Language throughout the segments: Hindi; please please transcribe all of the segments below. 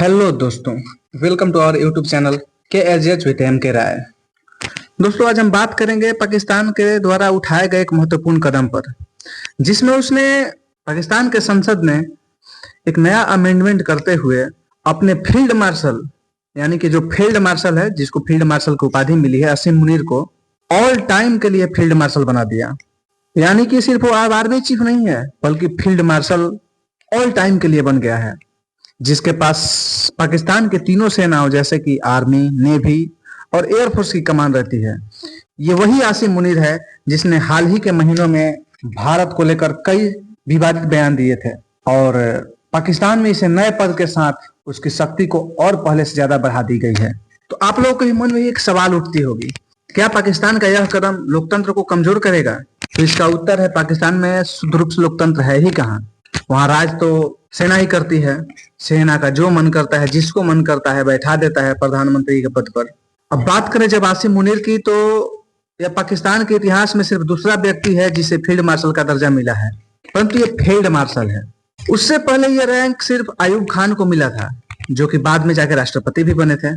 हेलो दोस्तों, welcome to our YouTube channel के H H with M K Rai. दोस्तों, आज हम बात करेंगे पाकिस्तान के द्वारा उठाए गए एक महत्वपूर्ण कदम पर, जिसमें उसने पाकिस्तान के संसद ने एक नया अमेंडमेंट करते हुए अपने फील्ड मार्शल, यानी कि जो फील्ड मार्शल है, जिसको फील्ड मार्शल की उपाधि मिली है, असीम मुनीर को ऑल टाइम के लिए फील्ड मार्शल बना दिया। यानी कि सिर्फ वो अब आर्मी चीफ नहीं है, बल्कि फील्ड मार्शल ऑल टाइम के लिए बन गया है, जिसके पास पाकिस्तान के तीनों सेनाओं जैसे कि आर्मी, नेवी और एयरफोर्स की कमान रहती है। ये वही आसिम मुनीर है जिसने हाल ही के महीनों में भारत को लेकर कई विवादित बयान दिए थे और पाकिस्तान में इसे नए पद के साथ उसकी शक्ति को और पहले से ज्यादा बढ़ा दी गई है। तो आप लोगों के मन में एक सवाल उठती होगी, क्या पाकिस्तान का यह कदम लोकतंत्र को कमजोर करेगा? तो इसका उत्तर है, पाकिस्तान में शुद्ध रूप से लोकतंत्र है ही कहाँ। वहां राज तो सेना ही करती है। सेना का जो मन करता है, जिसको मन करता है, बैठा देता है प्रधानमंत्री के पद पर। अब बात करें जब आसिम मुनीर की, तो यह पाकिस्तान के इतिहास में सिर्फ दूसरा व्यक्ति है जिसे फील्ड मार्शल का दर्जा मिला है, परंतु ये फील्ड मार्शल है। उससे पहले यह रैंक सिर्फ आयूब खान को मिला था, जो कि बाद में जाकर राष्ट्रपति भी बने थे।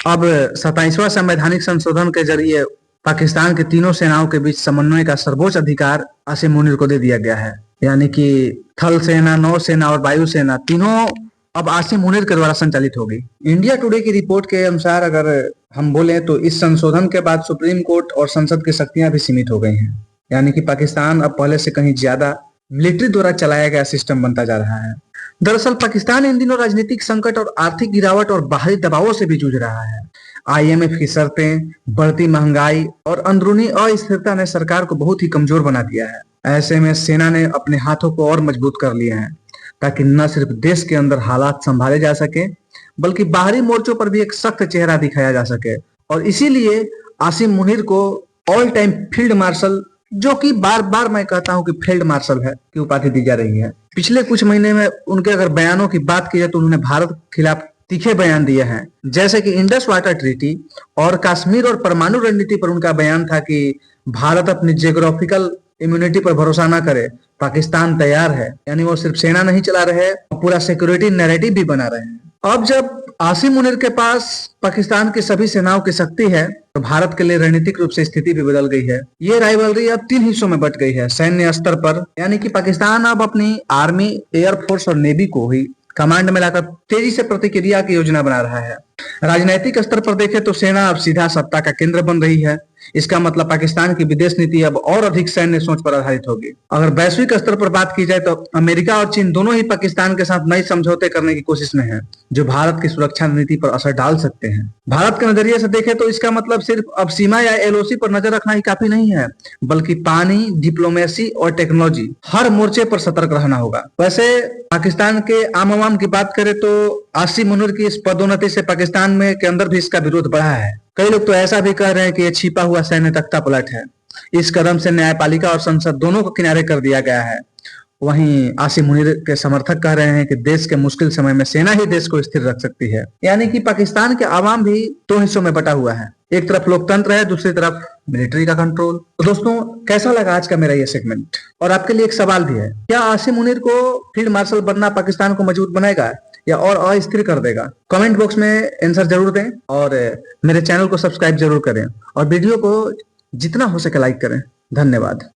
अब 27वां संवैधानिक संशोधन के जरिए पाकिस्तान के तीनों सेनाओं के बीच समन्वय का सर्वोच्च अधिकार आसिम मुनीर को दे दिया गया है। यानी कि थल सेना, नौसेना और वायुसेना तीनों अब आसिम मुनीर के द्वारा संचालित होगी। इंडिया टुडे की रिपोर्ट के अनुसार अगर हम बोले तो इस संशोधन के बाद सुप्रीम कोर्ट और संसद की शक्तियां भी सीमित हो गई हैं। यानी कि पाकिस्तान अब पहले से कहीं ज्यादा मिलिट्री द्वारा चलाया गया सिस्टम बनता जा रहा है। दरअसल पाकिस्तान इन दिनों राजनीतिक संकट और आर्थिक गिरावट और बाहरी दबावों से भी जूझ रहा है। IMF की शर्तें, बढ़ती महंगाई और अंदरूनी अस्थिरता ने सरकार को बहुत ही कमजोर बना दिया है। ऐसे में सेना ने अपने हाथों को और मजबूत कर लिए हैं, ताकि न सिर्फ देश के अंदर हालात संभाले जा सके, बल्कि बाहरी मोर्चों पर भी एक सख्त चेहरा दिखाया जा सके। और इसीलिए आसिम मुनीर को ऑल टाइम फील्ड मार्शल, जो कि बार बार मैं कहता हूं कि फील्ड मार्शल है, की उपाधि दी जा रही है। पिछले कुछ महीने में उनके अगर बयानों की बात की जाए तो उन्होंने भारत के खिलाफ तीखे बयान दिए हैं, जैसे कि इंडस वाटर ट्रीटी और कश्मीर और परमाणु रणनीति पर उनका बयान था कि भारत अपनी जियोग्राफिकल इम्यूनिटी पर भरोसा ना करे, पाकिस्तान तैयार है। यानी वो सिर्फ सेना नहीं चला रहे, पूरा सिक्योरिटी नैरेटिव भी बना रहे हैं। अब जब आसिम मुनीर के पास पाकिस्तान की सभी सेनाओं की शक्ति है, तो भारत के लिए रणनीतिक रूप से स्थिति भी बदल गई है। ये राइवलरी अब 3 हिस्सों में बट गई है। सैन्य स्तर पर, यानी कि पाकिस्तान अब अपनी आर्मी, एयरफोर्स और नेवी को ही कमांड में लाकर तेजी से प्रतिक्रिया की योजना बना रहा है। राजनीतिक स्तर पर देखें तो सेना अब सीधा सत्ता का केंद्र बन रही है। इसका मतलब पाकिस्तान की विदेश नीति अब और अधिक सैन्य सोच पर आधारित होगी। अगर वैश्विक स्तर पर बात की जाए तो अमेरिका और चीन दोनों ही पाकिस्तान के साथ नए समझौते करने की कोशिश में हैं, जो भारत की सुरक्षा नीति पर असर डाल सकते हैं। भारत के नजरिए से देखें तो इसका मतलब सिर्फ अब सीमा या LOC पर नजर रखना ही काफी नहीं है, बल्कि पानी, डिप्लोमेसी और टेक्नोलॉजी, हर मोर्चे पर सतर्क रहना होगा। वैसे पाकिस्तान के आम आवाम की बात करें तो आसिम मुनीर की इस पदोन्नति से पाकिस्तान में के अंदर भी इसका विरोध बढ़ा है। कई लोग तो ऐसा भी कह रहे हैं कि यह छिपा हुआ सैन्य तख्ता पलट है। इस कदम से न्यायपालिका और संसद दोनों को किनारे कर दिया गया है। वहीं आसिम मुनीर के समर्थक कह रहे हैं कि देश के मुश्किल समय में सेना ही देश को स्थिर रख सकती है। यानी कि पाकिस्तान के आवाम भी 2 हिस्सों में बटा हुआ है। एक तरफ लोकतंत्र है, दूसरी तरफ मिलिट्री का कंट्रोल। तो दोस्तों, कैसा लगा आज का मेरा ये सेगमेंट? और आपके लिए एक सवाल भी है, क्या आसिम मुनीर को फील्ड मार्शल बनना पाकिस्तान को मजबूत बनाएगा या और अस्थिर कर देगा? कमेंट बॉक्स में आंसर जरूर दें और मेरे चैनल को सब्सक्राइब जरूर करें और वीडियो को जितना हो सके लाइक करें। धन्यवाद।